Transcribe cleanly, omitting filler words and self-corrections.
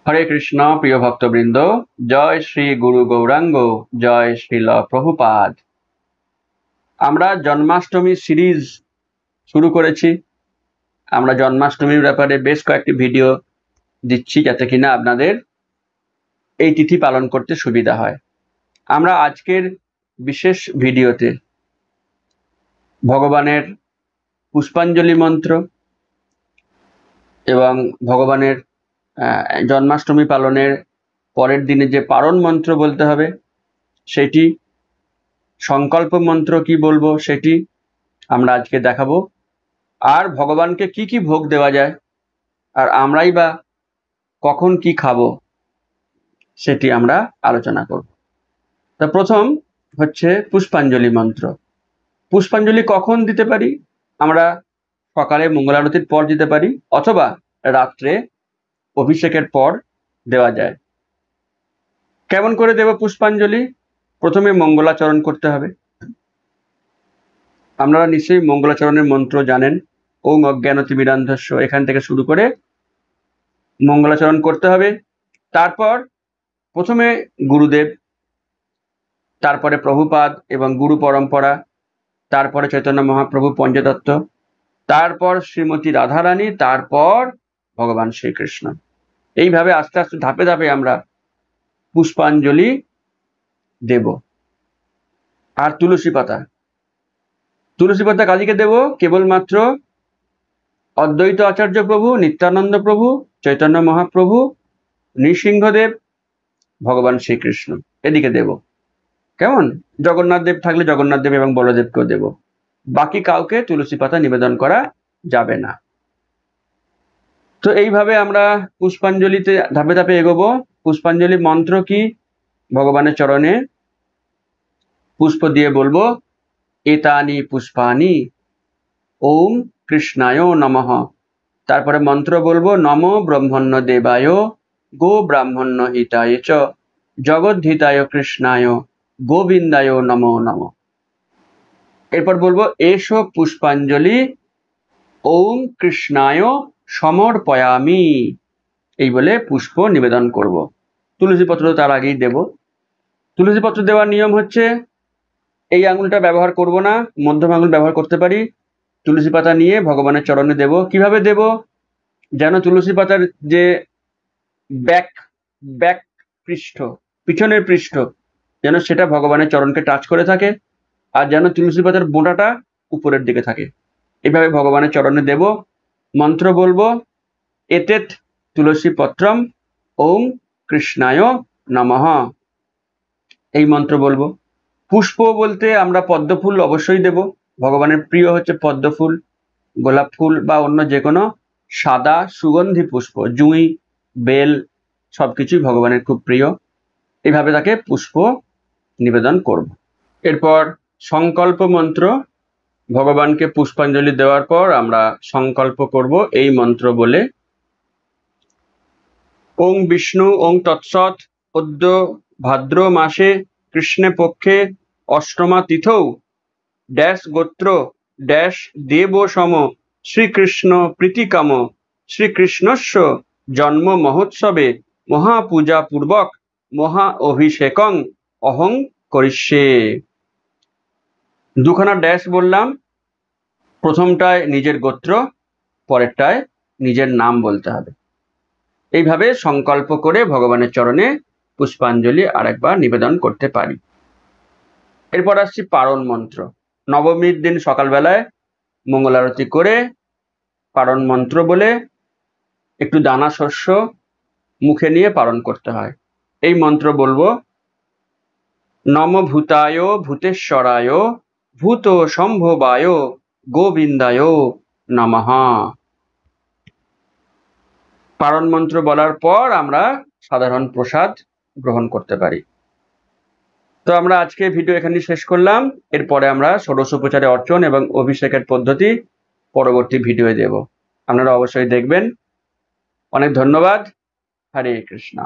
হরে কৃষ্ণ প্রিয় ভক্তবৃন্দ, জয় শ্রী গুরু গৌরাঙ্গ, জয় শ্রীল প্রভুপাদ। আমরা জন্মাষ্টমী সিরিজ শুরু করেছি। আমরা জন্মাষ্টমীর ব্যাপারে বেশ কয়েকটি ভিডিও দিচ্ছি যাতে কিনা আপনাদের এই তিথি পালন করতে সুবিধা হয়। আমরা আজকের বিশেষ ভিডিওতে ভগবানের পুষ্পাঞ্জলি মন্ত্র এবং ভগবানের জন্মাষ্টমী পালনের পরের দিনে যে পারণ মন্ত্র বলতে হবে সেটি, সংকল্প মন্ত্র কি বলবো সেটি আমরা আজকে দেখাবো। আর ভগবানকে কি কি ভোগ দেওয়া যায় আর আমরাই বা কখন কি খাবো সেটি আমরা আলোচনা করব। তা প্রথম হচ্ছে পুষ্পাঞ্জলি মন্ত্র। পুষ্পাঞ্জলি কখন দিতে পারি? আমরা সকালে মঙ্গলারতির পর দিতে পারি অথবা রাত্রে অভিষেকের পর দেওয়া যায়। কেমন করে দেব পুষ্পাঞ্জলি? প্রথমে মঙ্গলাচরণ করতে হবে। আপনারা নিশ্চয়ই মঙ্গলাচরণের মন্ত্র জানেন। ওম অজ্ঞানতিমিরান্ধস্য, এখান থেকে শুরু করে মঙ্গলাচরণ করতে হবে। তারপর প্রথমে গুরুদেব, তারপরে প্রভুপাদ এবং গুরু পরম্পরা, তারপরে চৈতন্য মহাপ্রভু পঞ্চতত্ত্ব, তারপর শ্রীমতী রাধারানী, তারপর ভগবান শ্রীকৃষ্ণ। এইভাবে আস্তে আস্তে ধাপে ধাপে আমরা পুষ্পাঞ্জলি দেব। আর তুলসী পাতা, তুলসী পাতা কালীকে দেব কেবলমাত্র অদ্বৈত আচার্য প্রভু, নিত্যানন্দ প্রভু, চৈতন্য মহাপ্রভু, নৃসিংহদেব, ভগবান শ্রীকৃষ্ণ, এদিকে দেব। কেমন? জগন্নাথ দেব থাকলে জগন্নাথ দেব এবং বলদেবকেও দেব। বাকি কাউকে তুলসী পাতা নিবেদন করা যাবে না। তো এইভাবে আমরা পুষ্পাঞ্জলিতে ধাপে ধাপে এগোবো। পুষ্পাঞ্জলি মন্ত্র কি? ভগবানের চরণে পুষ্প দিয়ে বলবো, এতানি পুষ্পানি ওম কৃষ্ণায় নমঃ। তারপরে মন্ত্র বলবো, নমো ব্রহ্মণ্য দেবায় গো ব্রাহ্মণ্য হিতায় চ জগদ্ধিতায় কৃষ্ণায় গোবিন্দায় নমো নমঃ। এরপর বলবো, এসো পুষ্পাঞ্জলি ওম কৃষ্ণায় সমর্পয়ামি। এই বলে পুষ্প নিবেদন করব। তুলসী পত্র তার আগেই দেব। তুলসী পত্র দেওয়ার নিয়ম হচ্ছে, এই আঙুলটা ব্যবহার করব না, মধ্যম আঙুল ব্যবহার করতে পারি। তুলসী পাতা নিয়ে ভগবানের চরণে দেব। কিভাবে দেব? যেন তুলসী পাতার যে ব্যাক পৃষ্ঠ, পিছনের পৃষ্ঠ, যেন সেটা ভগবানের চরণকে টাচ করে থাকে, আর যেন তুলসী পাতার বোঁটাটা উপরের দিকে থাকে। এইভাবে ভগবানের চরণে দেব। মন্ত্র বলবো, এতেত তুলসী পত্রম ওম কৃষ্ণায় নমঃ। এই মন্ত্র বলবো। পুষ্প বলতে আমরা পদ্ম ফুল অবশ্যই দেব। ভগবানের প্রিয় হচ্ছে পদ্ম ফুল, গোলাপ ফুল বা অন্য যে কোনো সাদা সুগন্ধি পুষ্প, জুঁই, বেল, সবকিছুই ভগবানের খুব প্রিয়। এইভাবে তাকে পুষ্প নিবেদন করব। এরপর সংকল্প মন্ত্র। ভগবানকে পুষ্পাঞ্জলি দেওয়ার পর আমরা সংকল্প করব এই মন্ত্র বলে, ওং বিষ্ণু ওং তৎসৎ অদ্য ভাদ্র মাসে কৃষ্ণে পক্ষে অষ্টমা তিথৌ ড্যাশ গোত্র ড্যাশ দেব সম শ্রীকৃষ্ণ প্রীতিকাম শ্রীকৃষ্ণস্য জন্ম মহোৎসবে মহাপূজা পূর্বক মহা অভিষেকং অহং করিষ্যে। দুখানা ড্যাশ বললাম, প্রথমটায় নিজের গোত্র, পরেরটায় নিজের নাম বলতে হবে। এইভাবে সংকল্প করে ভগবানের চরণে পুষ্পাঞ্জলি আরেকবার নিবেদন করতে পারি। এরপর আসছি পারণ মন্ত্র। নবমীর দিন সকালবেলায় মঙ্গল আরতি করে পারণ মন্ত্র বলে একটু দানা শস্য মুখে নিয়ে পারণ করতে হয়। এই মন্ত্র বলবো, নম ভূতায় ভূতেশ্বরায় ভূত সম্ভবায় গোবিন্দায় নমঃ। পারণ মন্ত্র বলার পর আমরা সাধারণ প্রসাদ গ্রহণ করতে পারি। তো আমরা আজকে ভিডিও এখানে শেষ করলাম। এরপরে আমরা ষোড়শোপচারে অর্চন এবং অভিষেকের পদ্ধতি পরবর্তী ভিডিও দেব। আপনারা অবশ্যই দেখবেন। অনেক ধন্যবাদ। হরে কৃষ্ণ।